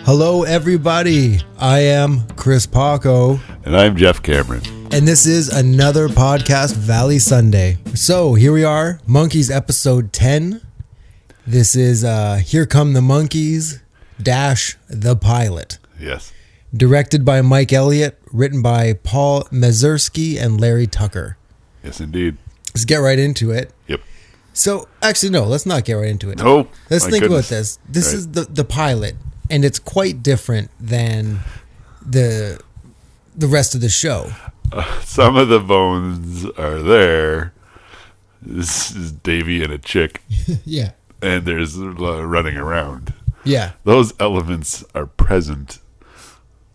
Hello, everybody. I am Chris Paco. And I'm Jeff Cameron. And this is another podcast, Valley Sunday. So here we are, Monkees episode 10. This is Here Come the Monkees - The Pilot. Yes. Directed by Mike Elliott, written by Paul Mazursky and Larry Tucker. Yes, indeed. Let's get right into it. Yep. So, actually, no, let's not get right into it. No. Let's think about this. This is the pilot, and it's quite different than the rest of the show. Some of the bones are there. This is Davy and a chick. Yeah. And there's running around. Yeah. Those elements are present.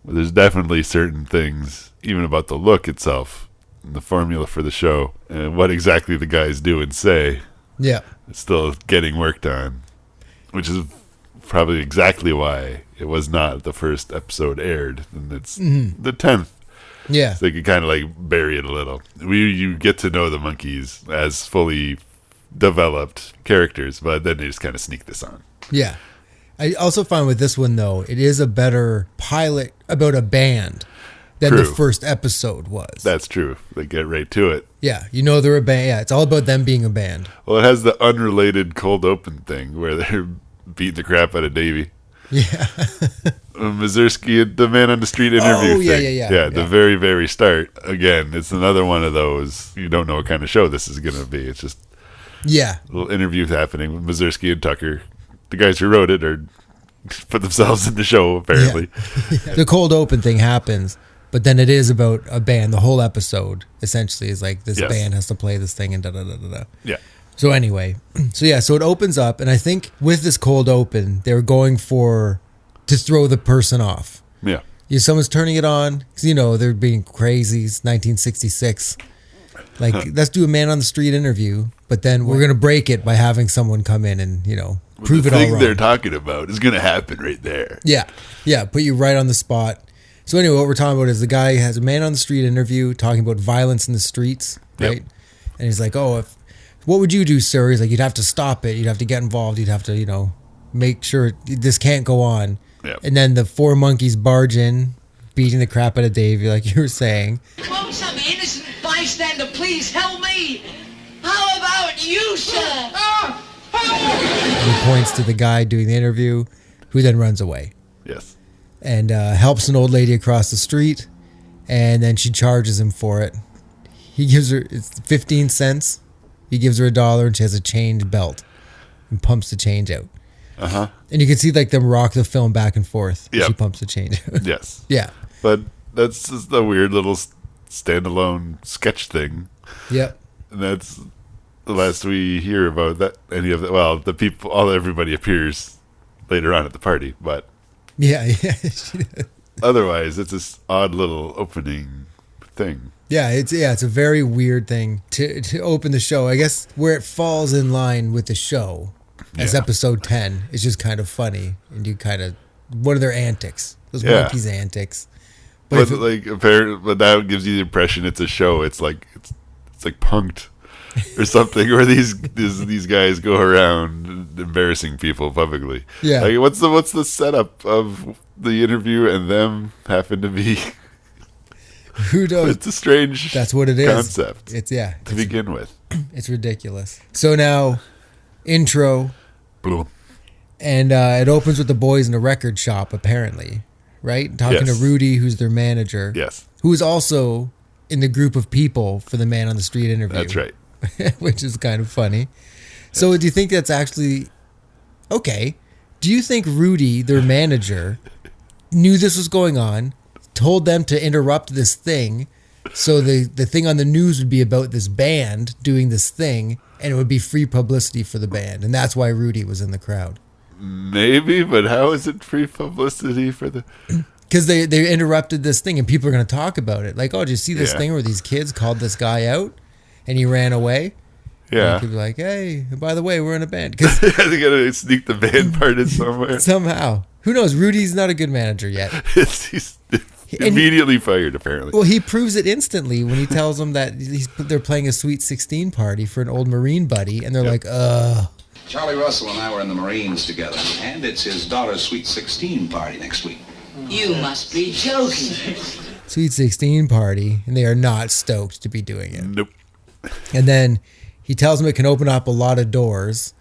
But there's definitely certain things, even about the look itself, the formula for the show, and what exactly the guys do and say. Yeah. It's still getting worked on, which is probably exactly why it was not the first episode aired, and it's the 10th. Yeah. So they could kind of like bury it a little. You get to know the Monkees as fully developed characters, but then they just kind of sneak this on. Yeah. I also find with this one, though, it is a better pilot about a band than the first episode was. That's true. They get right to it. Yeah. You know they're a band. Yeah. It's all about them being a band. Well, it has the unrelated cold open thing where they're beating the crap out of Davy. Yeah. Mazursky, the man on the street interview thing. Yeah, the very, very start. Again, it's another one of those, you don't know what kind of show this is going to be. It's just a little interview happening with Mazursky and Tucker. The guys who wrote it or put themselves in the show, apparently. Yeah. The cold open thing happens, but then it is about a band. The whole episode, essentially, is like this band has to play this thing and da-da-da-da-da. Yeah. So anyway, so it opens up, and I think with this cold open, they were going to throw the person off. Yeah. Someone's turning it on, because, they're being crazy. It's 1966. Like, let's do a man on the street interview, but then we're going to break it by having someone come in and, prove it all wrong. The thing they're talking about is going to happen right there. Yeah. Yeah, put you right on the spot. So anyway, what we're talking about is the guy has a man on the street interview talking about violence in the streets, right? Yep. And he's like, what would you do, sir? He's like, you'd have to stop it. You'd have to get involved. You'd have to, make sure this can't go on. Yep. And then the four Monkees barge in, beating the crap out of Davy, like you were saying. Won't some innocent bystander please help me? How about you, sir? And he points to the guy doing the interview, who then runs away. Yes. And helps an old lady across the street, and then she charges him for it. He gives her, it's 15 cents. He gives her $1, and she has a chained belt and pumps the change out. Uh-huh. And you can see like them rock the film back and forth. Yep. She pumps the change out. Yes. Yeah. But that's just a weird little standalone sketch thing. Yep. And that's the last we hear about that. Any of the, well, the people, everybody appears later on at the party, but yeah. otherwise, it's this odd little opening thing. Yeah, it's a very weird thing to open the show. I guess where it falls in line with the show as episode 10 is just kind of funny, and you kind of, what are their antics? Those Monkees antics. But that gives you the impression it's a show. It's like Punk'd or something, where these guys go around embarrassing people publicly. Yeah. Like, what's the setup of the interview and them happen to be? Who knows? It's a strange. That's what it is. Concept. To begin with. It's ridiculous. So now, intro. Boom. And it opens with the boys in a record shop, apparently, right? Talking to Rudy, who's their manager. Yes. Who is also in the group of people for the man on the street interview. That's right. Which is kind of funny. So do you think that's actually okay? Do you think Rudy, their manager, knew this was going on, told them to interrupt this thing, so the thing on the news would be about this band doing this thing, and it would be free publicity for the band, and that's why Rudy was in the crowd? Maybe, but how is it free publicity for the... Because they interrupted this thing, and people are going to talk about it. Like, did you see this thing where these kids called this guy out, and he ran away? Yeah. And people be like, hey, by the way, we're in a band. Cause they got to sneak the band part in somewhere. Somehow. Who knows? Rudy's not a good manager yet. He's immediately fired, apparently. Well, he proves it instantly when he tells them that they're playing a Sweet 16 party for an old Marine buddy, and they're like, Charlie Russell and I were in the Marines together, and it's his daughter's Sweet 16 party next week. You must be joking. Sweet 16 party, and they are not stoked to be doing it. Nope. And then he tells them it can open up a lot of doors,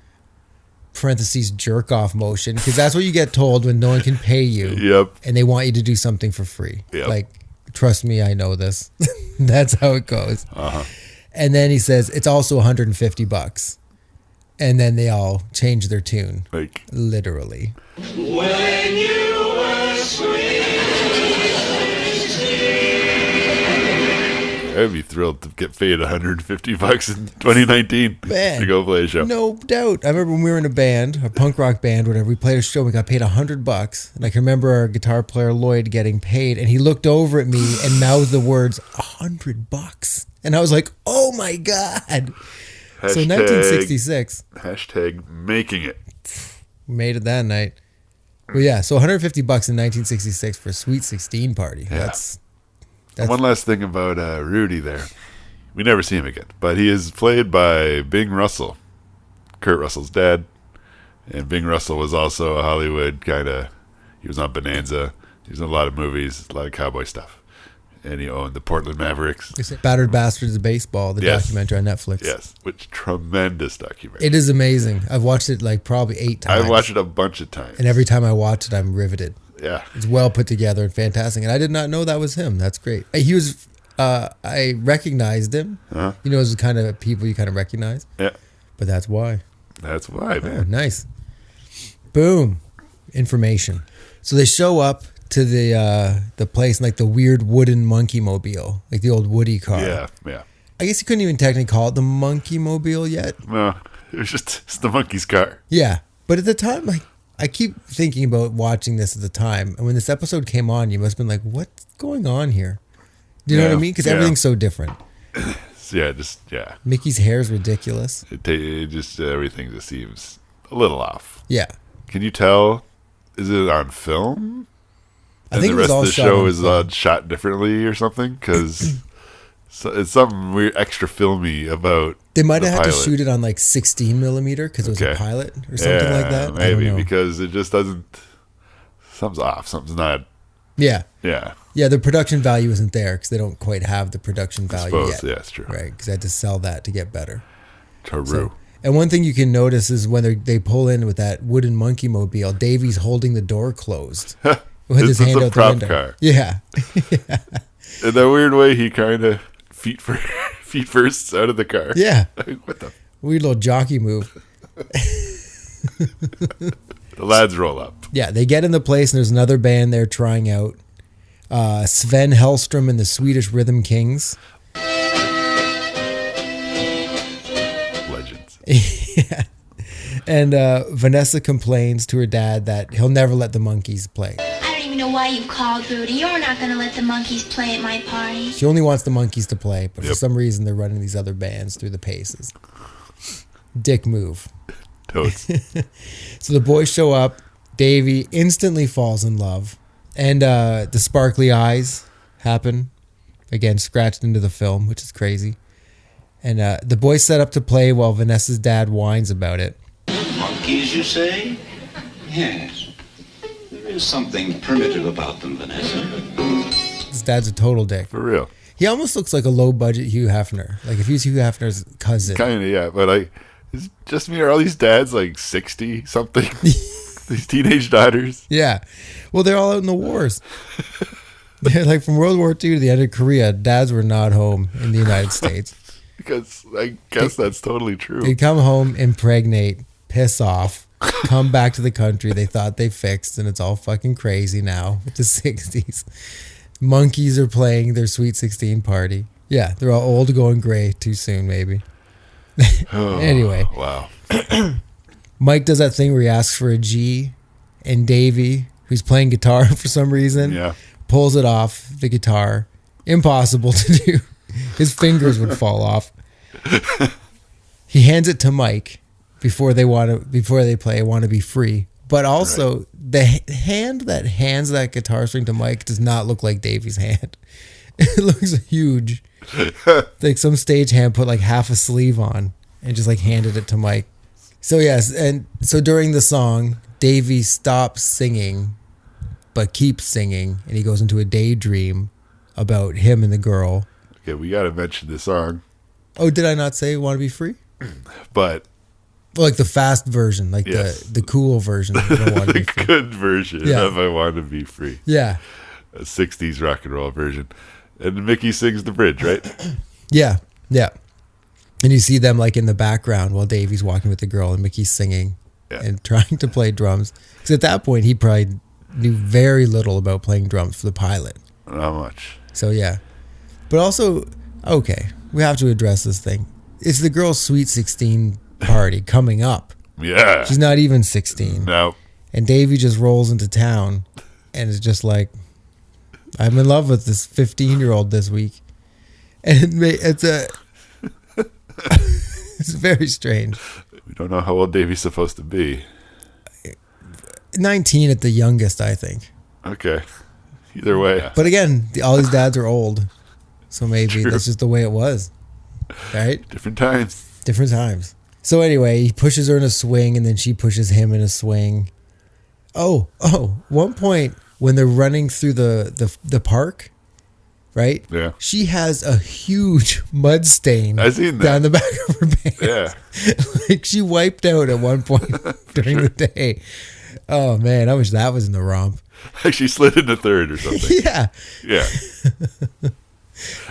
parentheses jerk off motion, because that's what you get told when no one can pay you. Yep. And they want you to do something for free. Yep. Like, trust me, I know this. That's how it goes. Uh-huh. And then he says it's also $150. And then they all change their tune. Like, literally. When you were sweet. I'd be thrilled to get paid $150 in 2019 Man, to go play a show. No doubt. I remember when we were in a band, a punk rock band, whatever. We played a show. We got paid $100, and I can remember our guitar player Lloyd getting paid, and he looked over at me and mouthed the words $100, and I was like, "Oh my god!" So 1966. Hashtag making it. We made it that night. Well, yeah. So $150 in 1966 for a Sweet 16 party. Yeah. That's one last thing about Rudy there. We never see him again, but he is played by Bing Russell, Kurt Russell's dad. And Bing Russell was also a Hollywood kind of, he was on Bonanza. He was in a lot of movies, a lot of cowboy stuff. And he owned the Portland Mavericks. Battered Bastards of Baseball, the documentary on Netflix. Yes, which tremendous documentary. It is amazing. I've watched it like probably 8 times. I've watched it a bunch of times. And every time I watch it, I'm riveted. Yeah. It's well put together and fantastic. And I did not know that was him. That's great. He was, I recognized him. Uh-huh. You know, those kind of people you kind of recognize. Yeah. But that's why. That's why, man. Oh, nice. Boom. Information. So they show up to the place in like the weird wooden Monkeemobile, like the old Woody car. Yeah, yeah. I guess you couldn't even technically call it the Monkeemobile yet. No, it was just it's the Monkees car. Yeah. But at the time, like, I keep thinking about watching this at the time. And when this episode came on, you must have been like, what's going on here? Do you know what I mean? Because everything's so different. Yeah. Mickey's hair is ridiculous. It just everything just seems a little off. Yeah. Can you tell? Is it on film? I think the rest of the show is shot differently or something? Because it's something weird, extra filmy about. They might have had to shoot it on like 16 millimeter because it was a pilot or something like that. Maybe because it just doesn't. Something's off. Something's not. Yeah. Yeah. Yeah. The production value isn't there because they don't quite have the production value yet. Yeah, that's true. Right. Because I had to sell that to get better. True. So, and one thing you can notice is when they pull in with that wooden Monkeemobile, Davy's holding the door closed with his hand out the window. Car. Yeah. In that weird way, he kind of feet first out of the car. Yeah. What the? Weird little jockey move. The lads roll up. Yeah, they get in the place, and there's another band there trying out. Sven Hellstrom and the Swedish Rhythm Kings. Legends. Yeah. And Vanessa complains to her dad that he'll never let the Monkees play. I don't even know why you called, Rudy. You're not going to let the Monkees play at my party. She only wants the Monkees to play, but for some reason they're running these other bands through the paces. Dick move. Totes. So the boys show up. Davy instantly falls in love. And the sparkly eyes happen. Again, scratched into the film, which is crazy. And the boys set up to play while Vanessa's dad whines about it. Monkees, you say? Yes. There is something primitive about them, Vanessa. His dad's a total dick. For real. He almost looks like a low-budget Hugh Hefner. Like if he's Hugh Hefner's cousin. Kind of, yeah. But it's just me. Are all these dads like 60 something? These teenage daughters. Yeah. Well, they're all out in the wars. They're like from World War II to the end of Korea, dads were not home in the United States. Because I guess that's totally true. They'd come home, impregnate, piss off, come back to the country they thought they fixed, and it's all fucking crazy now with the 60s. Monkees are playing their Sweet 16 party. Yeah, they're all old, going gray too soon, maybe. Anyway. Wow. Mike does that thing where he asks for a G, and Davy, who's playing guitar for some reason, pulls it off the guitar. Impossible to do. His fingers would fall off. He hands it to Mike before they play "Want to Be Free." But also, the hand that hands that guitar string to Mike does not look like Davy's hand. It looks huge. Like some stagehand put like half a sleeve on and just like handed it to Mike. So yes, and so during the song, Davy stops singing, but keeps singing, and he goes into a daydream about him and the girl. Okay, we got to mention the song. Oh, did I not say "Want to Be Free"? But like the fast version, like the cool version. The good version of "I Want to Be Free." Yeah, a '60s rock and roll version, and Micky sings the bridge, right? Yeah. And you see them like in the background while Davy's walking with the girl and Micky's singing and trying to play drums. Because at that point, he probably knew very little about playing drums for the pilot. Not much. So, yeah. But also, okay, we have to address this thing. It's the girl's Sweet 16 party coming up. Yeah. She's not even 16. No. And Davy just rolls into town and is just like, I'm in love with this 15-year-old this week. And it's very strange. We don't know how old Davy's supposed to be. 19 at the youngest, I think. Okay. Either way. But again, all these dads are old. So maybe that's just the way it was. Right? Different times. So anyway, he pushes her in a swing and then she pushes him in a swing. Oh, one point when they're running through the park, right? Yeah. She has a huge mud stain I seen that. down the back of her pants. Yeah. Like she wiped out at one point during the day. Oh man, I wish that was in the romp. Like she slid into third or something. Yeah.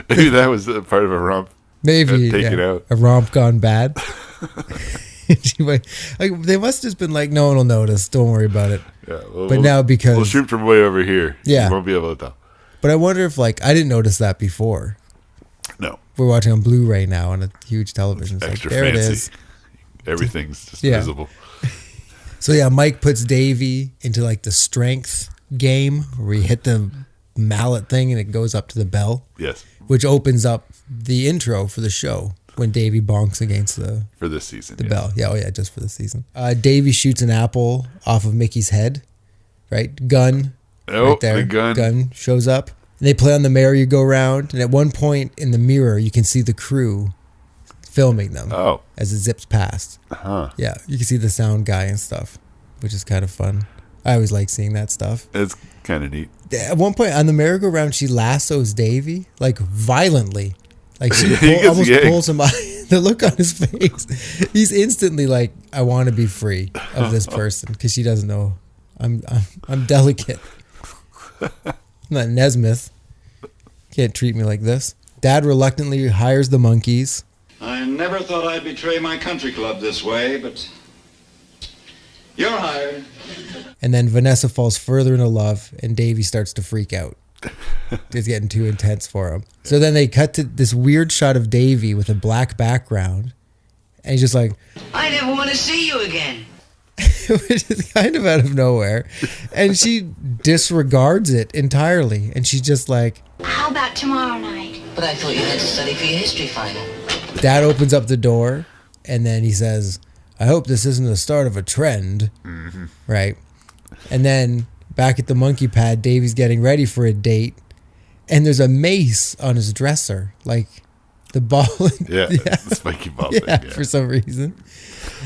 Maybe that was a part of a romp. Maybe taken out. A romp gone bad. They must have just been like, no one will notice. Don't worry about it. Yeah. But now because we'll shoot from way over here. Yeah. You won't be able to tell. But I wonder if I didn't notice that before. No. We're watching on Blu-ray now on a huge television. It's extra there fancy. It is. Everything's just visible. So yeah, Mike puts Davy into like the strength game where we hit the mallet thing and it goes up to the bell. Yes. Which opens up the intro for the show when Davy bonks against for this season. The bell. Yeah, just for the season. Davy shoots an apple off of Mickey's head. Right? Gun. Right there. The gun. Gun shows up. And they play on the merry-go-round. And at one point in the mirror, you can see the crew filming them as it zips past. Uh-huh. Yeah, you can see the sound guy and stuff, which is kind of fun. I always like seeing that stuff. It's kind of neat. At one point on the merry-go-round, she lassos Davy, like violently. Like she almost pulls him out. The look on his face. He's instantly like, I want to be free of this person because she doesn't know. I'm delicate. I'm not Nesmith. Can't treat me like this. Dad reluctantly hires the Monkees. I never thought I'd betray my country club this way, but you're hired. And then Vanessa falls further into love, and Davy starts to freak out. It's getting too intense for him. So then they cut to this weird shot of Davy with a black background, and he's just like, I never want to see you again. Which is kind of out of nowhere. And she disregards it entirely. And she's just like, how about tomorrow night? But I thought you had to study for your history final. Dad opens up the door, and then he says, I hope this isn't the start of a trend. Mm-hmm. Right? And then back at the monkey pad, Davy's getting ready for a date, and there's a mace on his dresser. Like the ball. The spiky ball thing. Yeah, for some reason.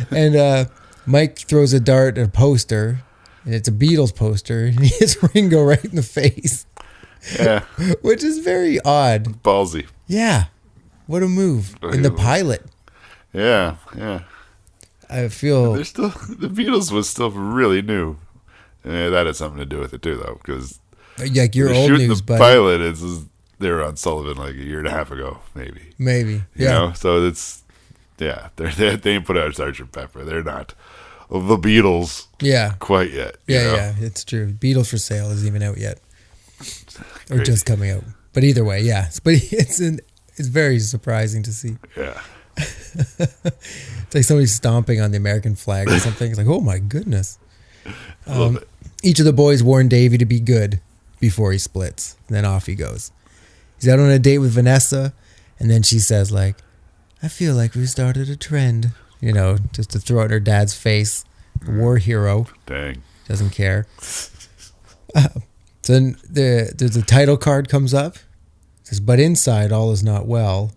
And Mike throws a dart at a poster, and it's a Beatles poster, and he hits Ringo right in the face. Yeah. Which is very odd. Ballsy. Yeah. What a move. In the pilot. Yeah. I feel... The Beatles was still really new. And that had something to do with it too, though, because... Like your old news, the pilot, they were on Sullivan like a year and a half ago, maybe. Maybe, You know, so it's... Yeah, they ain't put out Sgt. Pepper. They're not the Beatles quite yet. Yeah, it's true. Beatles for Sale isn't even out yet. Or just coming out. But either way, yeah. But it's very surprising to see. Yeah. It's like somebody stomping on the American flag or something. It's like, oh my goodness. Each of the boys warn Davy to be good before he splits. And then off he goes. He's out on a date with Vanessa. And then she says like, I feel like we started a trend. You know, just to throw it in her dad's face. War hero. Dang. Doesn't care. So then the title card comes up. It says, but inside all is not well.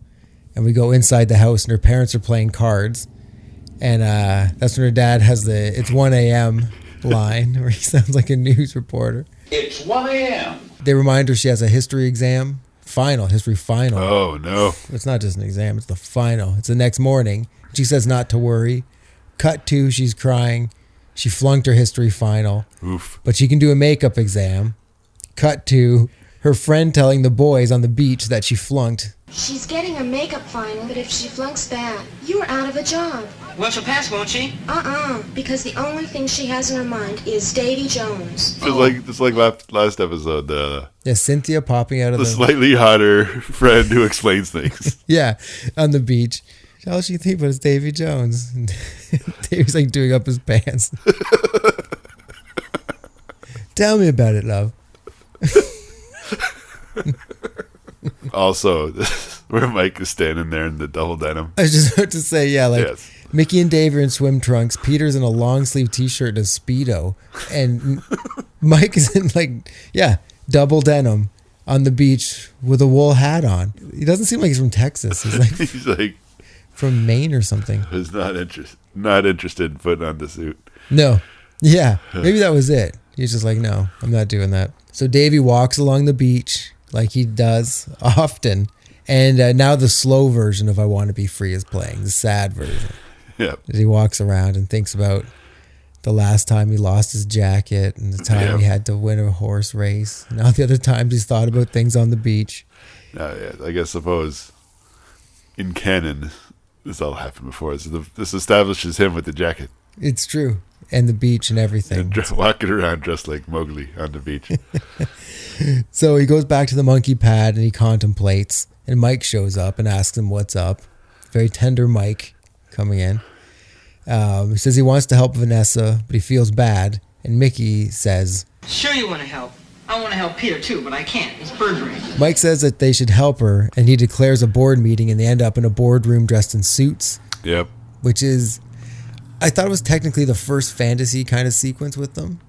And we go inside the house and her parents are playing cards. And that's when her dad has the "It's 1 a.m." line where he sounds like a news reporter. It's 1 a.m. They remind her she has a history exam. History final. Oh, no. It's not just an exam, it's the final. It's the next morning. She says not to worry. Cut to, she's crying. She flunked her history final. Oof. But she can do a makeup exam. Cut to her friend telling the boys on the beach that she flunked. She's getting a makeup final, but if she flunks that, you're out of a job. Well, she'll pass, won't she? Because the only thing she has in her mind is Davy Jones. Just like last episode, Yeah, Cynthia popping out of the slightly hotter friend who explains things. Yeah, on the beach. All she think about is Davy Jones. Davy's like doing up his pants. Tell me about it, love. Also, where Mike is standing there in the double denim. I was just about to say, yeah, like yes. Micky and Davy are in swim trunks. Peter's in a long sleeve t-shirt and a Speedo. And Mike is in double denim on the beach with a wool hat on. He doesn't seem like he's from Texas. He's like from Maine or something. He's not interested in putting on the suit. No. Yeah. Maybe that was it. He's just like, no, I'm not doing that. So Davy walks along the beach like he does often. And now the slow version of I Want to Be Free is playing, the sad version. Yeah. As he walks around and thinks about the last time he lost his jacket and the time he had to win a horse race. And all the other times he's thought about things on the beach. I guess suppose in canon, this all happened before. So this establishes him with the jacket. It's true. And the beach and everything. And walking around dressed like Mowgli on the beach. So he goes back to the monkey pad and he contemplates. And Mike shows up and asks him what's up. Very tender Mike coming in. He says he wants to help Vanessa, but he feels bad. And Micky says, "Sure you want to help. I want to help Peter too, but I can't. It's bird brain." Mike says that they should help her, and he declares a board meeting, and they end up in a boardroom dressed in suits. Yep. Which is, I thought it was technically the first fantasy kind of sequence with them.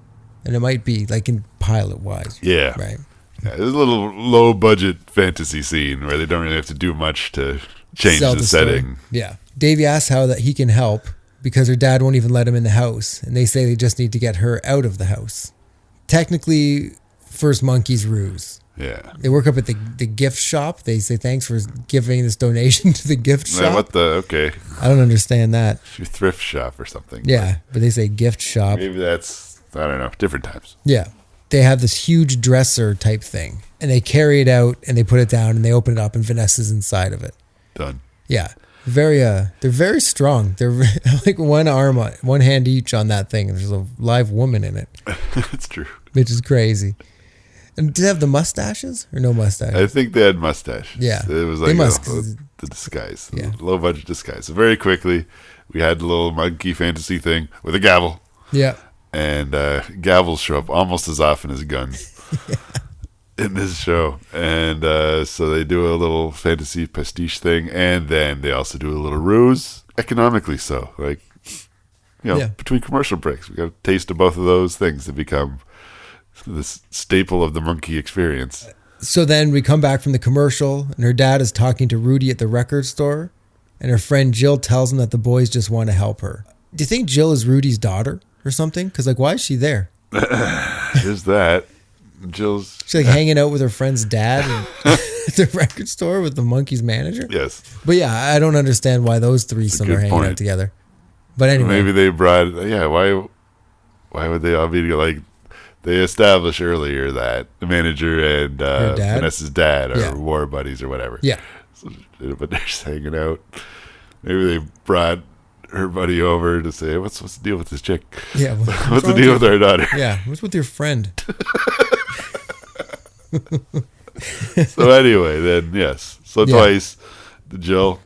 And it might be, like in pilot-wise. Yeah. Right. Yeah, there's a little low-budget fantasy scene where they don't really have to do much to change the setting. Yeah. Davy asks how that he can help because her dad won't even let him in the house. And they say they just need to get her out of the house. Technically, first Monkees ruse. Yeah. They work up at the gift shop. They say thanks for giving this donation to the gift shop. Okay. I don't understand that. It's your thrift shop or something. Yeah, but they say gift shop. Maybe that's, I don't know, different times. Yeah. They have this huge dresser type thing. And they carry it out and they put it down and they open it up and Vanessa's inside of it. Done. Yeah. They're very strong. They're like one hand each on that thing. And there's a live woman in it. That's true. Which is crazy. And did they have the mustaches or no mustaches? I think they had mustaches. Yeah. It was like the disguise. Yeah. Low budget disguise. So very quickly, we had the little monkey fantasy thing with a gavel. Yeah. And gavels show up almost as often as guns in this show. And so they do a little fantasy pastiche thing. And then they also do a little ruse, economically so. Like, between commercial breaks, we got a taste of both of those things to become this staple of the monkey experience. So then we come back from the commercial and her dad is talking to Rudy at the record store and her friend Jill tells him that the boys just want to help her. Do you think Jill is Rudy's daughter or something? Because why is she there? There's that. She's like hanging out with her friend's dad at the record store with the Monkees manager? Yes. But yeah, I don't understand why those threesome are hanging out together. But anyway. Maybe they brought, why would they all be like, they established earlier that the manager and Vanessa's dad are war buddies or whatever. Yeah. So, but they're just hanging out. Maybe they brought her buddy over to say, what's the deal with this chick? Yeah. What's the deal with our daughter? Yeah. What's with your friend? So anyway, then, yes. So twice, Jill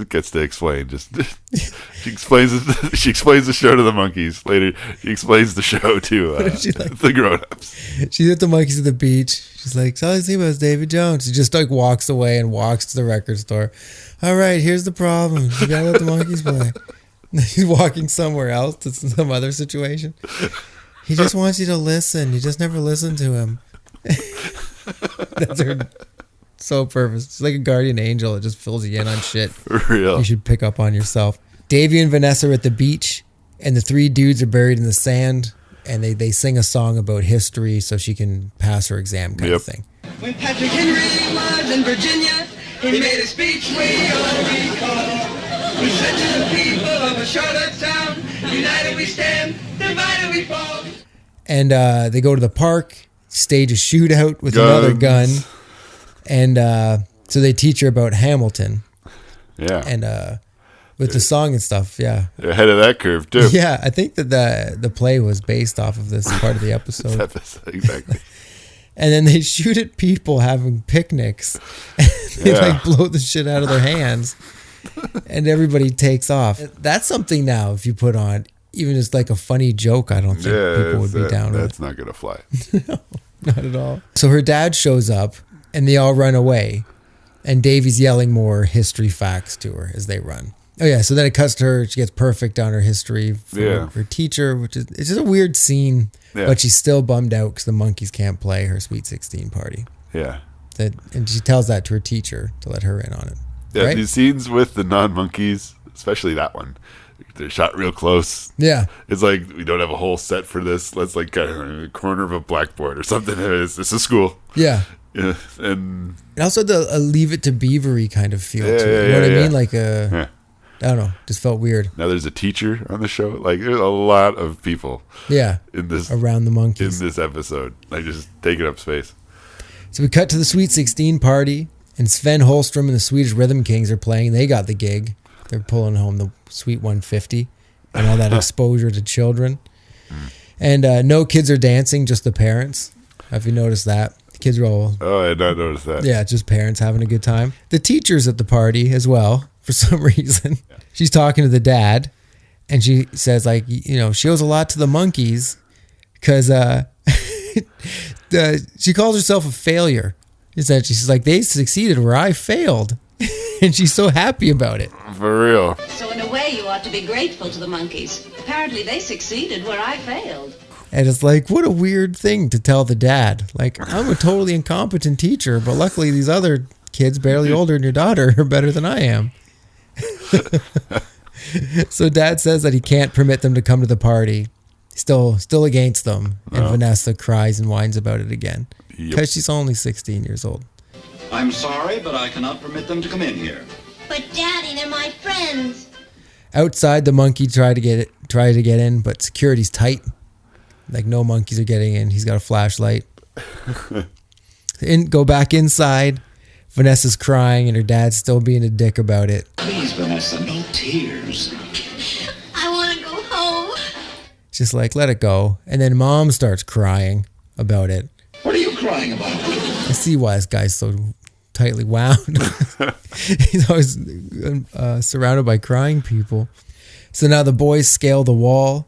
gets to explain. She explains the show to the Monkees. Later, she explains the show to the grown-ups. She's at the Monkees at the beach. She's like, all I see about is Davy Jones. She just like walks away and walks to the record store. All right, here's the problem. You gotta let the Monkees play. He's walking somewhere else to some other situation. He just wants you to listen. You just never listen to him. That's her sole purpose. It's like a guardian angel. It just fills you in on shit. For real. You should pick up on yourself. Davy and Vanessa are at the beach, and the 3 dudes are buried in the sand, and they sing a song about history so she can pass her exam kind of thing. When Patrick Henry was in Virginia, he made a speech we all recall. He said to the people of a Charlottetown, united we stand, divided we fall. And they go to the park, stage a shootout with another gun. And so they teach her about Hamilton. Yeah. And with the song and stuff, yeah. They're ahead of that curve, too. Yeah, I think that the play was based off of this part of the episode. Exactly. And then they shoot at people having picnics. And they like blow the shit out of their hands. And everybody takes off. That's something now, if you put on, even as like a funny joke, I don't think people would be down with it. That's not going to fly. No, not at all. So her dad shows up, and they all run away. And Davy's yelling more history facts to her as they run. Oh, yeah. So then it cuts to her. She gets perfect on her history for her teacher, which is it's just a weird scene. Yeah. But she's still bummed out because the Monkees can't play her Sweet 16 party. Yeah. And she tells that to her teacher to let her in on it. Yeah, right? These scenes with the non-Monkees, especially that one, they're shot real close. Yeah. It's like, we don't have a whole set for this. Let's like get in the corner of a blackboard or something. It's a school. Yeah. Yeah. And also the Leave It to Beaver-y kind of feel to it. You know what I mean? Like I don't know, just felt weird. Now there's a teacher on the show. Like there's a lot of people. Yeah. In this around the Monkees. In this episode. Like just taking up space. So we cut to the Sweet 16 party, and Sven Holstrom and the Swedish Rhythm Kings are playing. They got the gig. They're pulling home the Sweet 150 and all that exposure to children. And no kids are dancing, just the parents. Have you noticed that? The kids are all... Oh, I had not noticed that. Yeah, just parents having a good time. The teacher's at the party as well, for some reason. She's talking to the dad, and she says, like, you know, she owes a lot to the Monkees because she calls herself a failure. Essentially, she's like, they succeeded where I failed. And she's so happy about it. For real. So in a way, you ought to be grateful to the Monkees. Apparently, they succeeded where I failed. And it's like, what a weird thing to tell the dad. Like, I'm a totally incompetent teacher, but luckily these other kids, barely older than your daughter, are better than I am. So dad says that he can't permit them to come to the party. Still against them. And Vanessa cries and whines about it again. Because she's only 16 years old. I'm sorry, but I cannot permit them to come in here. But Daddy, they're my friends. Outside, the monkey tried to get in, but security's tight. Like, no monkeys are getting in. He's got a flashlight. Go back inside. Vanessa's crying, and her dad's still being a dick about it. Please, Vanessa, no tears. I want to go home. Just like, let it go. And then Mom starts crying about it. What are you crying about? I see why this guy's so tightly wound. He's always surrounded by crying people. So now the boys scale the wall.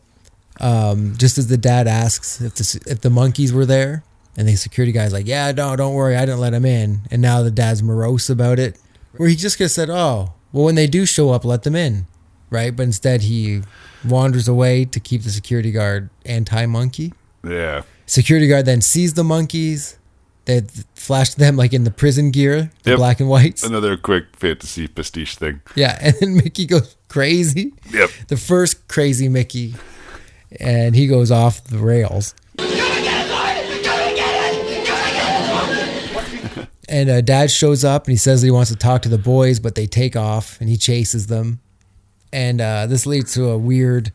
Just as the dad asks if the Monkees were there, and the security guy's like, yeah, no, don't worry, I didn't let him in. And now the dad's morose about it, where he just could have said, oh, well, when they do show up, let them in, right? But instead he wanders away to keep the security guard anti-monkey. Yeah. Security guard then sees the Monkees. They flash them like in the prison gear, the black and whites. Another quick fantasy pastiche thing. Yeah, and then Mickey goes crazy. Yep. The first crazy Mickey. And he goes off the rails. And Dad shows up and he says that he wants to talk to the boys, but they take off and he chases them. And this leads to a weird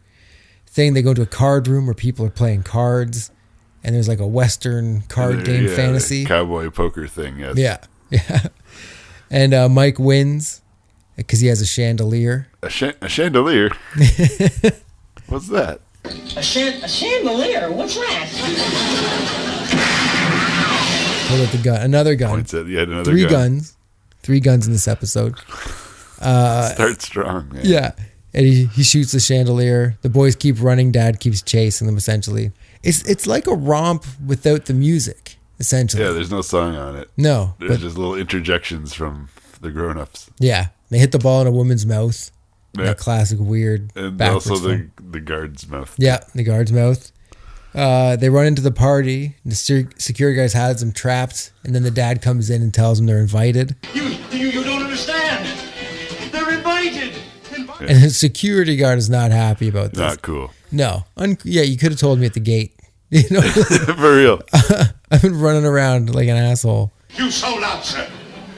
thing. They go to a card room where people are playing cards. And there's like a Western card game fantasy. Cowboy poker thing, yes. Yeah. And Mike wins because he has a chandelier. A chandelier? What's that? A chandelier? What's that? Hold up the gun. Another gun. Points at yet another Three gun. guns. 3 guns in this episode. Start strong, man. Yeah. And he shoots the chandelier. The boys keep running. Dad keeps chasing them, essentially. It's like a romp without the music, essentially. Yeah, there's no song on it. No. There's just little interjections from the grown-ups. Yeah. They hit the ball in a woman's mouth. Yeah. That classic weird and backwards also film. the guard's mouth. Yeah, the guard's mouth. They run into the party. The security guys has them trapped, and then the dad comes in and tells them they're invited. You don't understand. They're invited. Yeah. And the security guard is not happy about this. Not cool. No. Yeah, you could have told me at the gate. You know, for real. I've been running around like an asshole. You sold out, sir.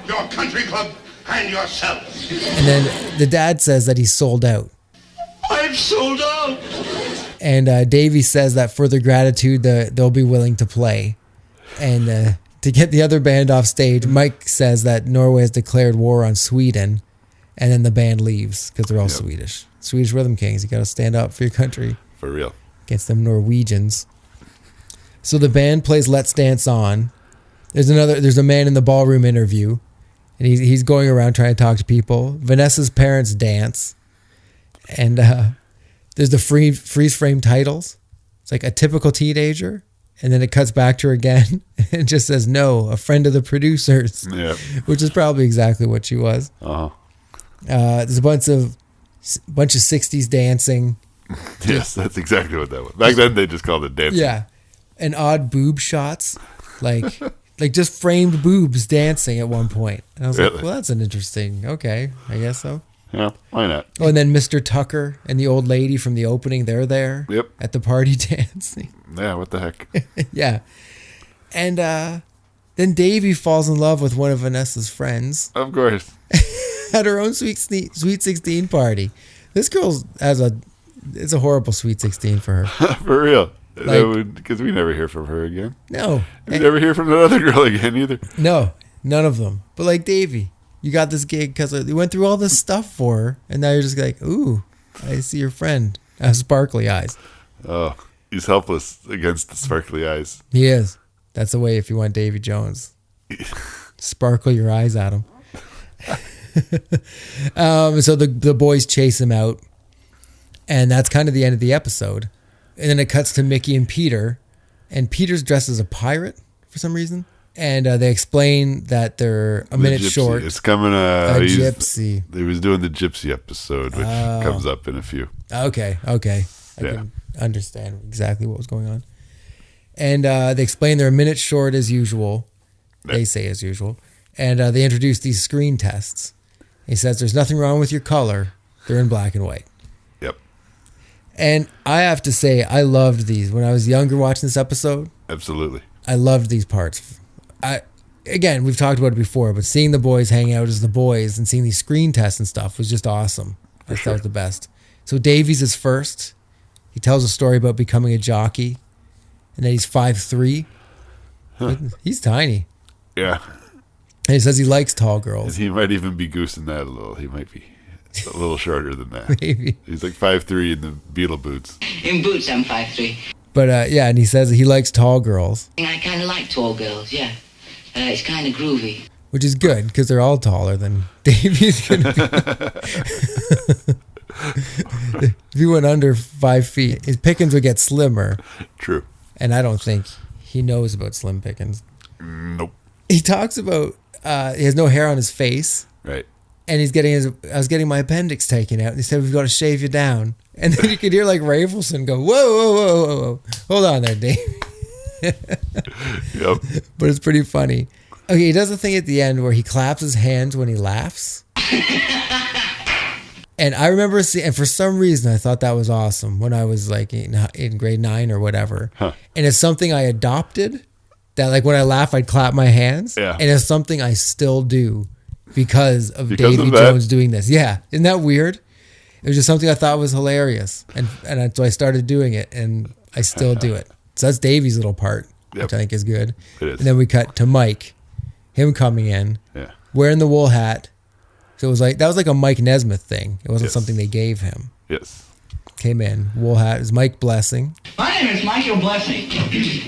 Your country club and yourself. And then the dad says that he's sold out. I'm sold out. And Davy says that for their gratitude, they'll be willing to play. And to get the other band off stage, Mike says that Norway has declared war on Sweden. And then the band leaves because they're all Swedish. Swedish Rhythm Kings. You got to stand up for your country. For real. Against them Norwegians. So the band plays Let's Dance On. There's a man in the ballroom interview, and he's going around trying to talk to people. Vanessa's parents dance, and there's the freeze frame titles. It's like a typical teenager, and then it cuts back to her again, and it just says, "No, a friend of the producers," which is probably exactly what she was. There's a bunch of '60s dancing. Yes, that's exactly what that was. Back then, they just called it dancing. Yeah. And odd boob shots, like just framed boobs dancing at one point. And I was like, well, that's an interesting, okay, I guess so. Yeah, why not? Oh, and then Mr. Tucker and the old lady from the opening, they're there at the party dancing. Yeah, what the heck? Yeah. And then Davy falls in love with one of Vanessa's friends. Of course. At her own Sweet 16 party. This girl it's a horrible Sweet 16 for her. For real. Because we never hear from her again. No. We never hear from that other girl again either. No, none of them. But like Davy, you got this gig because you went through all this stuff for her, and now you're just like, ooh, I see your friend. Sparkly eyes. Oh, he's helpless against the sparkly eyes. He is. That's the way if you want Davy Jones. Sparkle your eyes at him. So the boys chase him out, and that's kind of the end of the episode. And then it cuts to Micky and Peter, and Peter's dressed as a pirate for some reason. And they explain that they're a minute short. It's coming. A gypsy. He was doing the gypsy episode, which comes up in a few. Okay. I can understand exactly what was going on. And they explain they're a minute short as usual. They say as usual. And they introduce these screen tests. He says there's nothing wrong with your color. They're in black and white. Yep. And I have to say, I loved these. When I was younger watching this episode. Absolutely. I loved these parts. Again, we've talked about it before, but seeing the boys hang out as the boys and seeing these screen tests and stuff was just awesome. I thought it was the best. So Davies is first. He tells a story about becoming a jockey. And then he's 5'3". Huh. He's tiny. Yeah. And he says he likes tall girls. He might even be goosing that a little. He might be a little shorter than that. Maybe. He's like 5'3" in the Beetle boots. In boots, I'm 5'3". But and he says he likes tall girls. I kind of like tall girls, yeah. It's kind of groovy. Which is good, because they're all taller than Davy's going to be. If he went under 5 feet, his pickings would get slimmer. True. And I don't think he knows about slim pickings. Nope. He talks about he has no hair on his face. Right. And I was getting my appendix taken out. And he said, we've got to shave you down. And then you could hear like Rafelson go, whoa. Hold on there, Dave. Yep. But it's pretty funny. Okay, he does a thing at the end where he claps his hands when he laughs. And I remember seeing, and for some reason I thought that was awesome when I was like in grade 9 or whatever. Huh. And it's something I adopted, that like when I laugh, I'd clap my hands. Yeah. And it's something I still do because of Davy Jones doing this. Yeah. Isn't that weird? It was just something I thought was hilarious. And so I started doing it, and I still do it. So that's Davy's little part, which I think is good. It is. And then we cut to Mike, him coming in, wearing the wool hat. So it was like, that was like a Mike Nesmith thing. It wasn't something they gave him. Yes. Came in, wool hat. It was Mike Blessing. My name is Michael Blessing.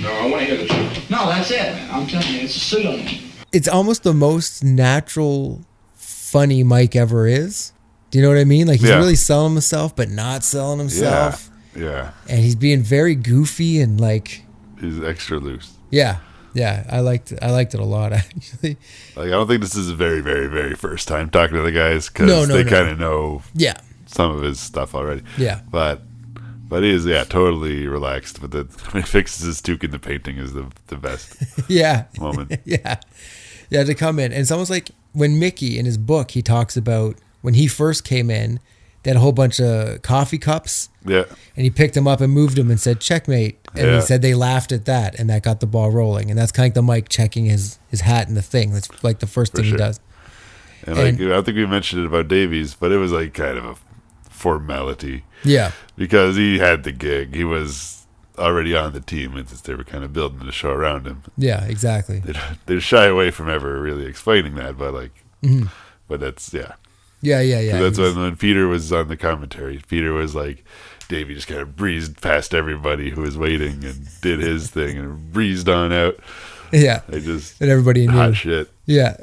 No, I want to hear the truth. No, that's it. I'm telling you, it's a pseudonym. It's almost the most natural, funny Mike ever is. Do you know what I mean? Like he's really selling himself, but not selling himself. Yeah. And he's being very goofy and like. He's extra loose. Yeah. Yeah. I liked it a lot, actually. Like, I don't think this is the very, very, very first time talking to the guys, because they kind of know some of his stuff already. Yeah. But he is, totally relaxed. But when he fixes his toque in the painting is the best moment. Yeah. Yeah, to come in. And it's almost like when Micky, in his book, he talks about when he first came in, They had a whole bunch of coffee cups. Yeah. And he picked them up and moved them and said, checkmate. And he said they laughed at that, and that got the ball rolling. And that's kind of like the Mike checking his hat in the thing. That's like the first thing he does. And like, I think we mentioned it about Davies, but it was like kind of a formality. Yeah. Because he had the gig. He was already on the team, and they were kind of building the show around him. Yeah, exactly. They shy away from ever really explaining that, but like, but that's, yeah. Yeah. That's when Peter was on the commentary. Peter was like, Davey just kind of breezed past everybody who was waiting and did his thing and breezed on out. Yeah. And everybody knew. Hot shit. Yeah.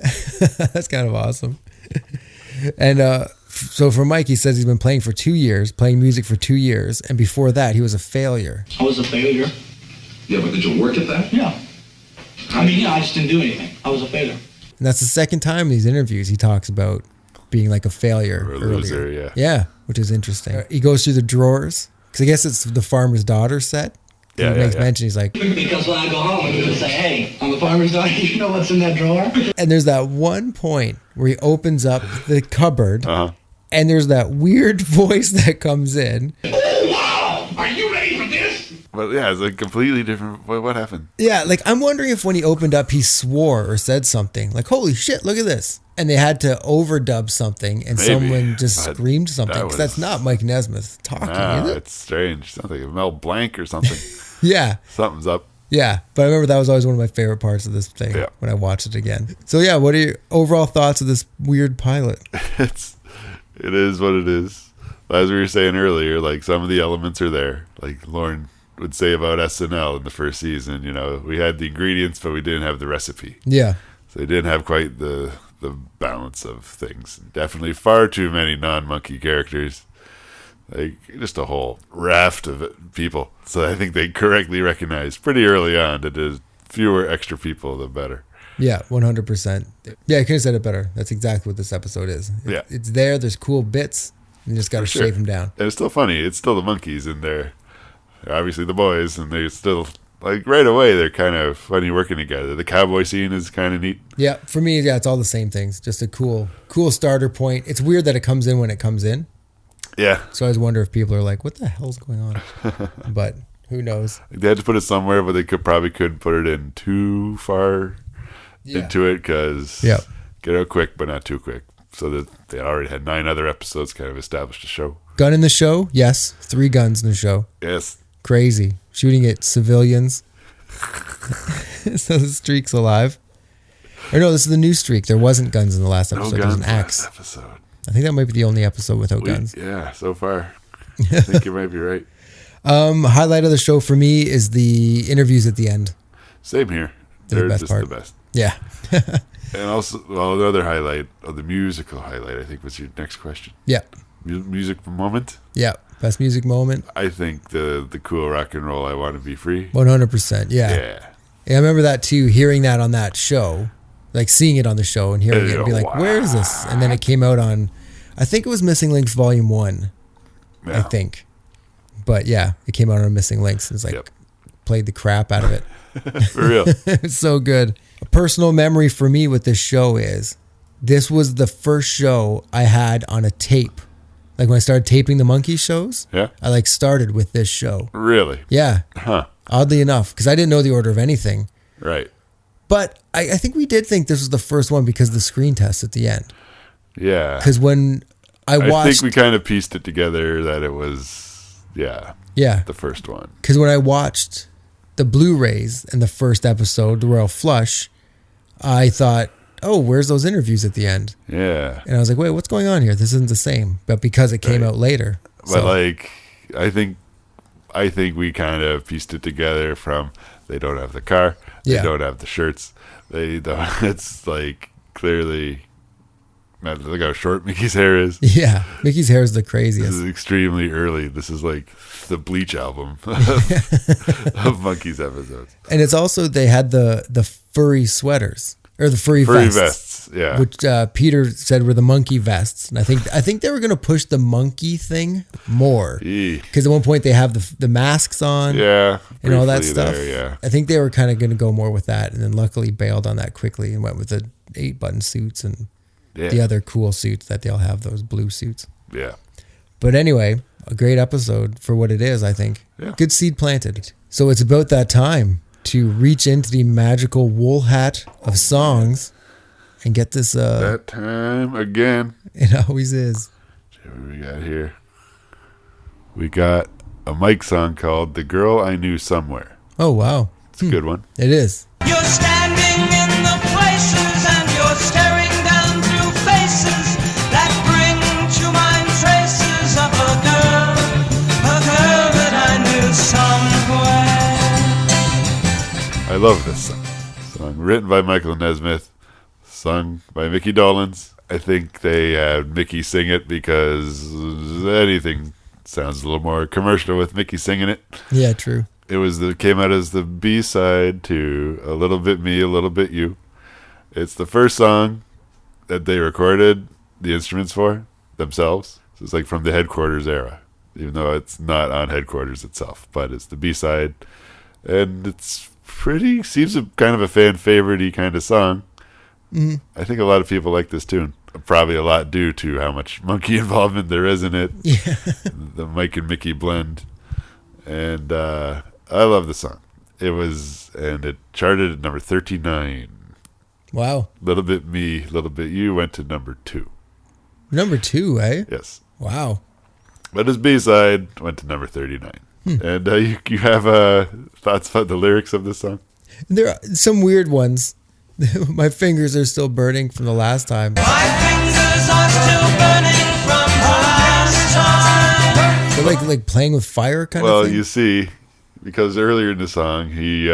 That's kind of awesome. And so for Mike, he says he's been playing music for 2 years. And before that, he was a failure. I was a failure. Yeah, but did you work at that? Yeah. I mean, I just didn't do anything. I was a failure. And that's the second time in these interviews he talks about being like a failure or a earlier. loser, yeah. Yeah, which is interesting. He goes through the drawers, because I guess it's the farmer's daughter set. He makes mention, he's like... Because when I go home, I'm going to say, hey, I'm the farmer's daughter, you know what's in that drawer? And there's that one point where he opens up the cupboard, and there's that weird voice that comes in. Oh, wow! Are you ready for this? But yeah, it's like completely different. What happened? Yeah, like I'm wondering if when he opened up, he swore or said something. Like, holy shit, look at this. And they had to overdub something, and someone just screamed something. Because that's not Mike Nesmith talking, is it? It's strange. Sounds like Mel Blanc or something. Yeah. Something's up. Yeah, but I remember that was always one of my favorite parts of this thing when I watched it again. So yeah, what are your overall thoughts of this weird pilot? It is what it is. As we were saying earlier, like some of the elements are there. Like Lauren would say about SNL in the first season, you know, we had the ingredients, but we didn't have the recipe. Yeah. So they didn't have quite the balance of things. Definitely far too many non-monkey characters. Like just a whole raft of people. So I think they correctly recognized pretty early on that the fewer extra people, the better. Yeah, 100%. Yeah, I could have said it better. That's exactly what this episode is. It's there. There's cool bits. You just got to shave them down. And it's still funny. It's still the Monkees in there. They're obviously the boys, and they're still, like, right away, they're kind of funny working together. The cowboy scene is kind of neat. Yeah, for me, it's all the same things. Just a cool starter point. It's weird that it comes in when it comes in. Yeah. So I always wonder if people are like, what the hell's going on? But who knows? They had to put it somewhere, but they probably couldn't put it in too far into it because get out quick, but not too quick. So that they already had 9 other episodes kind of established a show. Gun in the show? Yes. 3 guns in the show. Yes. Crazy. Shooting at civilians. So the streak's alive. Or no, this is the new streak. There wasn't guns in the last episode. There was an axe. Episode. I think that might be the only episode without guns. Yeah, so far. I think you might be right. Highlight of the show for me is the interviews at the end. Same here. They're just the best. Yeah. And also, another highlight, the musical highlight, I think was your next question. Yeah. Music moment? Yeah. Best music moment? I think the cool rock and roll, I Want to Be Free. 100%. Yeah. I remember that too, hearing that on that show. Like seeing it on the show and hearing it and be like, where is this? And then it came out on, I think it was Missing Links Volume 1. Yeah. I think. But yeah, it came out on Missing Links. It's like, played the crap out of it. For real. It's so good. A personal memory for me with this show is, this was the first show I had on a tape. Like when I started taping the Monkees shows, I like started with this show. Really? Yeah. Huh. Oddly enough, because I didn't know the order of anything. Right. But I think we did think this was the first one because of the screen test at the end. Yeah. Because when I watched... I think we kind of pieced it together that it was, the first one. Because when I watched the Blu-rays in the first episode, The Royal Flush, I thought, oh, where's those interviews at the end? Yeah. And I was like, wait, what's going on here? This isn't the same. But because it came out later. But like, I think we kind of pieced it together from they don't have the car, they don't have the shirts, they don't. It's like clearly, man, look how short Mickey's hair is. Yeah, Mickey's hair is the craziest. This is extremely early. This is like the Bleach album of Monkees episodes. And it's also, they had the furry sweaters. Or the furry vests, yeah. Which Peter said were the monkey vests. And I think they were going to push the monkey thing more. Because at one point they have the masks on. Yeah. And all that stuff. There, yeah. I think they were kind of going to go more with that. And then luckily bailed on that quickly and went with the 8-button suits and the other cool suits that they all have, those blue suits. Yeah. But anyway, a great episode for what it is, I think. Yeah. Good seed planted. So it's about that time to reach into the magical wool hat of songs and get this. That time again. It always is. What do we got here? We got a Mike song called The Girl I Knew Somewhere. Oh, wow. It's a good one. It is. You're standing in the places and you're staring down through faces that bring to mind traces of a girl that I knew somewhere. I love this song. Written by Michael Nesmith, sung by Micky Dolenz. I think they had Micky sing it because anything sounds a little more commercial with Micky singing it. Yeah, true. It came out as the B-side to A Little Bit Me, A Little Bit You. It's the first song that they recorded the instruments for themselves. So it's like from the Headquarters era, even though it's not on Headquarters itself, but it's the B-side. And it's seems kind of a fan favorite-y kind of song. Mm-hmm. I think a lot of people like this tune. Probably a lot due to how much Monkee involvement there is in it. Yeah. The Mike and Micky blend. And I love the song. It charted at number 39. Wow. Little Bit Me, Little Bit You went to number 2. Number 2, eh? Yes. Wow. But his B-side went to number 39. And you have thoughts about the lyrics of this song? There are some weird ones. My fingers are still burning from the last time. My fingers are still burning from the last time. They're like playing with fire kind of thing? Well, you see, because earlier in the song, he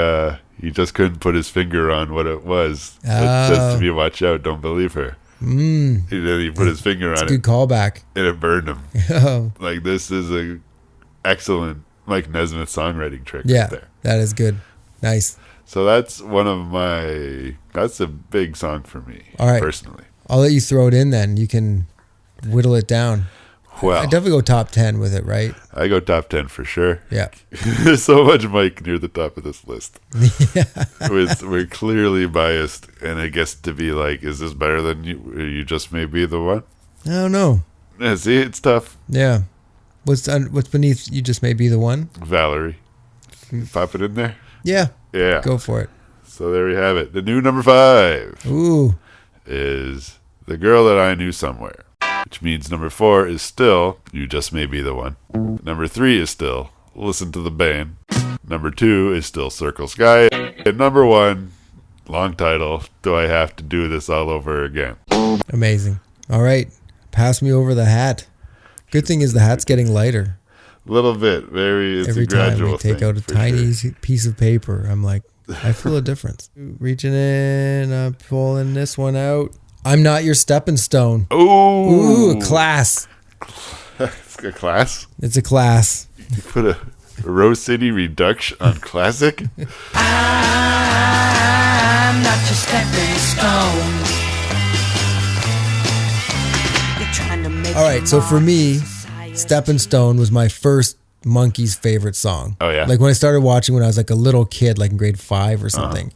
just couldn't put his finger on what it was. It says to me, watch out, don't believe her. And then he put his finger on it. Good callback. And it burned him. Oh. Like, this is a excellent Mike Nesmith songwriting trick yeah, right there. That is good. Nice. So that's a big song for me, all right, personally. I'll let you throw it in then. You can whittle it down. Well, I definitely go top 10 with it, right? I go top 10 for sure. Yeah. There's so much Mike near the top of this list. Yeah. We're clearly biased, and I guess to be like, is this better than you? You just may be the one? I don't know. Yeah, see, it's tough. Yeah. What's beneath You Just May Be the One? Valerie. Pop it in there? Yeah. Yeah. Go for it. So there we have it. The new number 5 Ooh. is The Girl That I Knew Somewhere, which means number 4 is still You Just May Be the One. Number 3 is still Listen to the Band. Number 2 is still Circle Sky. And number 1, long title, Do I Have to Do This All Over Again? Amazing. All right. Pass me over the hat. Good thing is the hat's getting lighter. A little bit. It's every a gradual time we take out a tiny sure. piece of paper, I'm like, I feel a difference. Reaching in, pulling this one out. I'm Not Your Stepping Stone. Ooh, a class. It's a class? It's a class. You put a Rose City reduction on classic? I'm not your stepping stone. You're trying to make all right, so for me, Stepping Stone was my first Monkees favorite song. Oh, yeah? Like when I started watching when I was like a little kid, like in grade 5 or something.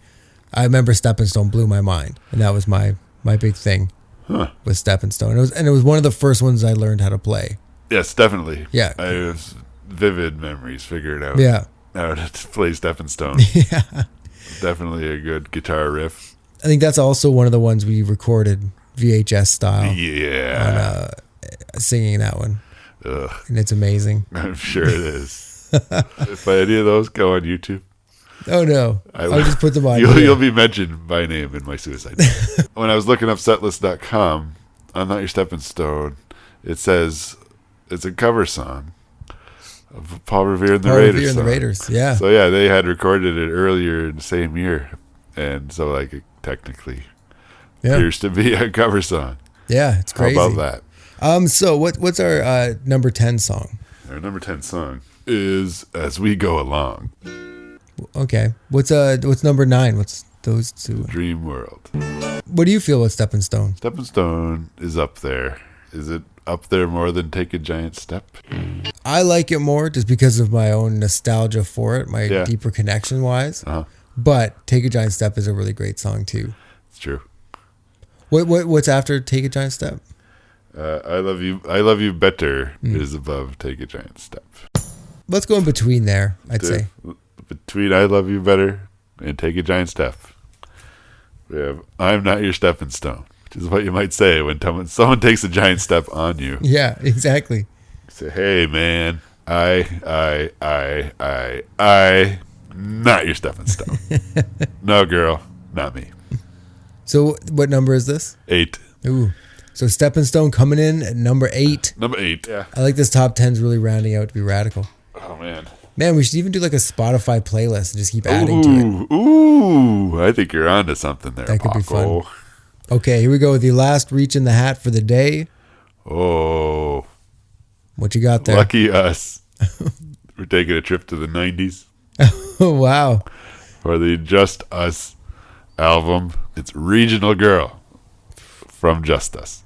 I remember Stepping Stone blew my mind. And that was my big thing with Stepping Stone. It was one of the first ones I learned how to play. Yes, definitely. Yeah. I have vivid memories figured out how to play Stepping Stone. Yeah. Definitely a good guitar riff. I think that's also one of the ones we recorded VHS style. Yeah. On, singing that one. Ugh. And it's amazing. I'm sure it is. If any of those go on YouTube. Oh, no. I'll just put them on. You'll be mentioned by name in my suicide note. When I was looking up setlist.com, I'm Not Your Stepping Stone, it says it's a cover song of Paul Revere and the Raiders. Revere and the Raiders, yeah. So, yeah, they had recorded it earlier in the same year. And so, like, it technically appears to be a cover song. Yeah, it's crazy. How about that? So what's our number 10 song? Our number 10 song is As We Go Along. Okay. What's number 9? What's those two? Dream World. What do you feel with Stepping Stone? Stepping Stone is up there. Is it up there more than Take a Giant Step? I like it more just because of my own nostalgia for it, my deeper connection wise. But Take a Giant Step is a really great song too. It's true. What's after Take a Giant Step? I love you better is above Take a Giant Step. Let's go in between there, I'd say. Between I love you better and Take a Giant Step, we have I'm not your stepping stone, which is what you might say when someone takes a giant step on you. Yeah, exactly. Say, hey man, I not your stepping stone. No girl, not me. So what number is this? 8. Ooh. So Stepping Stone coming in at number 8. Number 8, yeah. I like this top 10's really rounding out to be radical. Oh, man. Man, we should even do like a Spotify playlist and just keep adding to it. Ooh, I think you're onto something there, That could Paco. be fun. Okay, here we go with the last reach in the hat for the day. Oh. What you got there? Lucky us. We're taking a trip to the 90s. Oh, wow. For the Just Us album. It's Regional Girl from Just Us.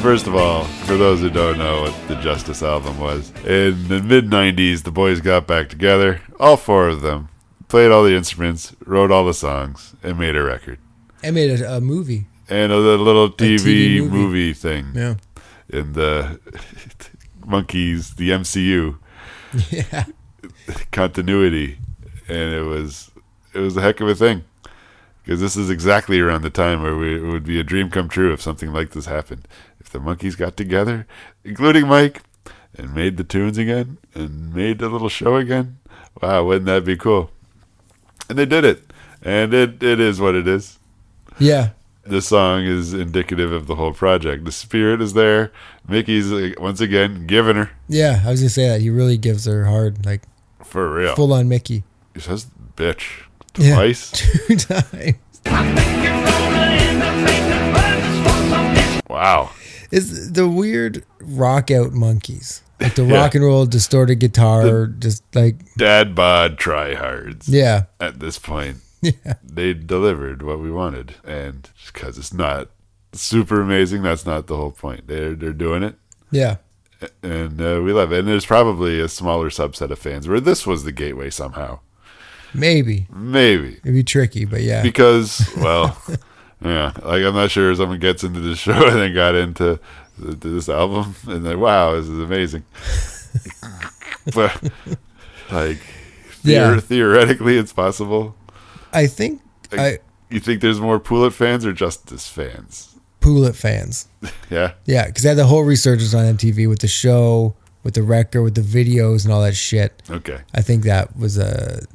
First of all, for those who don't know what the Justice album was, in the mid-90s, the boys got back together, all 4 of them, played all the instruments, wrote all the songs, and made a record. And made a movie. And a little TV movie thing. Yeah. In the Monkees, the MCU. Yeah. Continuity. And it was a heck of a thing. Because this is exactly around the time where it would be a dream come true if something like this happened. If the Monkees got together, including Mike, and made the tunes again, and made a little show again, wow, wouldn't that be cool? And they did it. And it is what it is. Yeah. This song is indicative of the whole project. The spirit is there. Micky's, once again, giving her. Yeah, I was going to say that. He really gives her hard, like, for real. Full on Micky. He says bitch. Twice? Yeah, 2 times. Wow. It's the weird rock out Monkees. Like the rock and roll distorted guitar, just like dad bod tryhards. Yeah. At this point. Yeah. They delivered what we wanted. And just because it's not super amazing, that's not the whole point. They're doing it. Yeah. And we love it. And there's probably a smaller subset of fans where this was the gateway somehow. Maybe. It'd be tricky, but yeah. Because, well, yeah, like I'm not sure someone gets into the show and then got into this album and then, wow, this is amazing. But, like, theoretically, it's possible. I think you think there's more Poulet fans or Justice fans? Poulet fans. Yeah. Yeah, because they had the whole resurgence on MTV with the show, with the record, with the videos and all that shit. Okay. I think that was a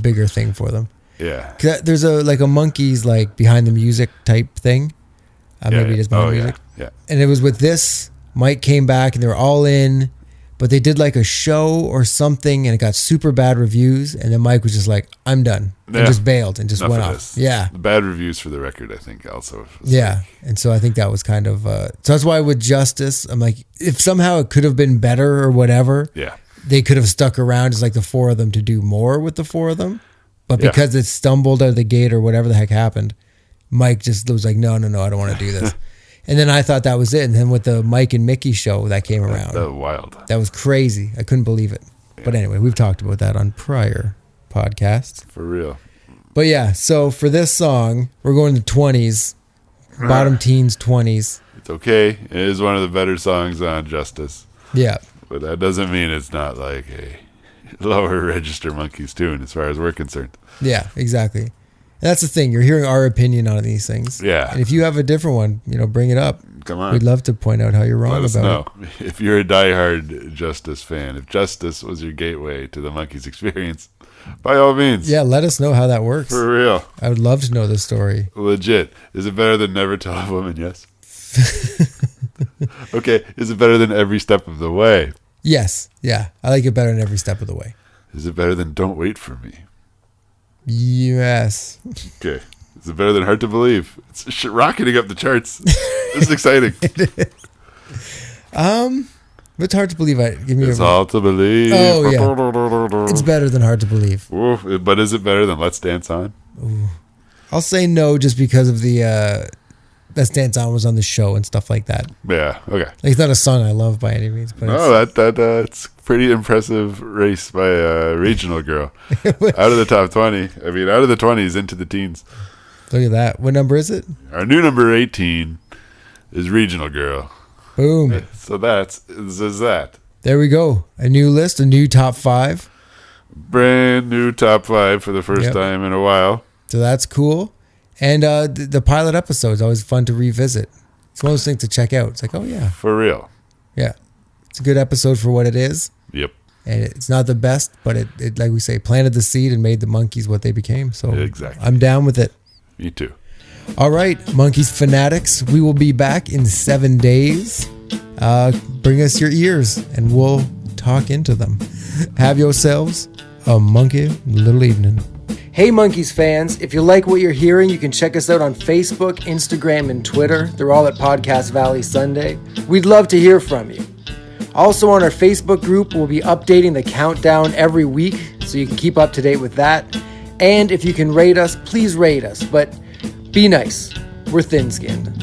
bigger thing for them. Yeah. There's a Monkees like behind the music type thing. Maybe just behind the music. Yeah. And it was with this, Mike came back and they were all in, but they did like a show or something and it got super bad reviews. And then Mike was just like, I'm done. And just bailed and just went off. This. Yeah. The bad reviews for the record, I think, also. Yeah. And so I think that was kind of, so that's why with Justice, I'm like, if somehow it could have been better or whatever. Yeah. They could have stuck around as like the 4 of them to do more with the 4 of them. But because it stumbled out of the gate or whatever the heck happened, Mike just was like, no, I don't want to do this. And then I thought that was it. And then with the Mike and Micky show that came around. That was wild. That was crazy. I couldn't believe it. Yeah. But anyway, we've talked about that on prior podcasts. For real. But yeah, so for this song, we're going to 20s, bottom teens, 20s. It's okay. It is one of the better songs on Justice. Yeah. But that doesn't mean it's not like a lower register Monkees tune as far as we're concerned. Yeah, exactly. And that's the thing. You're hearing our opinion on these things. Yeah. And if you have a different one, bring it up. Come on. We'd love to point out how you're wrong about it. If you're a diehard Justice fan, if Justice was your gateway to the Monkees experience, by all means. Yeah, let us know how that works. For real. I would love to know the story. Legit. Is it better than Never Tell a Woman Yes? Okay. Is it better than Every Step of the Way? Yes. Yeah. I like it better than Every Step of the Way. Is it better than Don't Wait For Me? Yes. Okay. Is it better than Hard to Believe? It's rocketing up the charts. This is exciting. It's hard to believe. It's hard to believe. Oh, yeah. It's better than Hard to Believe. Ooh, but is it better than Let's Dance On? Ooh. I'll say no just because of the Let's Dance On was on the show and stuff like that. Yeah, okay. Like, it's not a song I love by any means. But that's pretty impressive race by a regional girl. Out of the top 20. I mean, out of the 20s into the teens. Look at that. What number is it? Our new number 18 is Regional Girl. Boom. So that's that. There we go. A new list, a new top 5. Brand new top 5 for the first time in a while. So that's cool. And the pilot episode is always fun to revisit. It's one of those things to check out. It's like, oh, yeah. For real. Yeah. It's a good episode for what it is. Yep. And it's not the best, but it like we say, planted the seed and made the Monkees what they became. So exactly. I'm down with it. Me too. All right, Monkees fanatics, we will be back in 7 days. Bring us your ears and we'll talk into them. Have yourselves a monkey little evening. Hey Monkees fans, if you like what you're hearing, you can check us out on Facebook, Instagram, and Twitter. They're all at Podcast Valley Sunday. We'd love to hear from you. Also on our Facebook group, we'll be updating the countdown every week, so you can keep up to date with that. And if you can rate us, please rate us, but be nice. We're thin-skinned.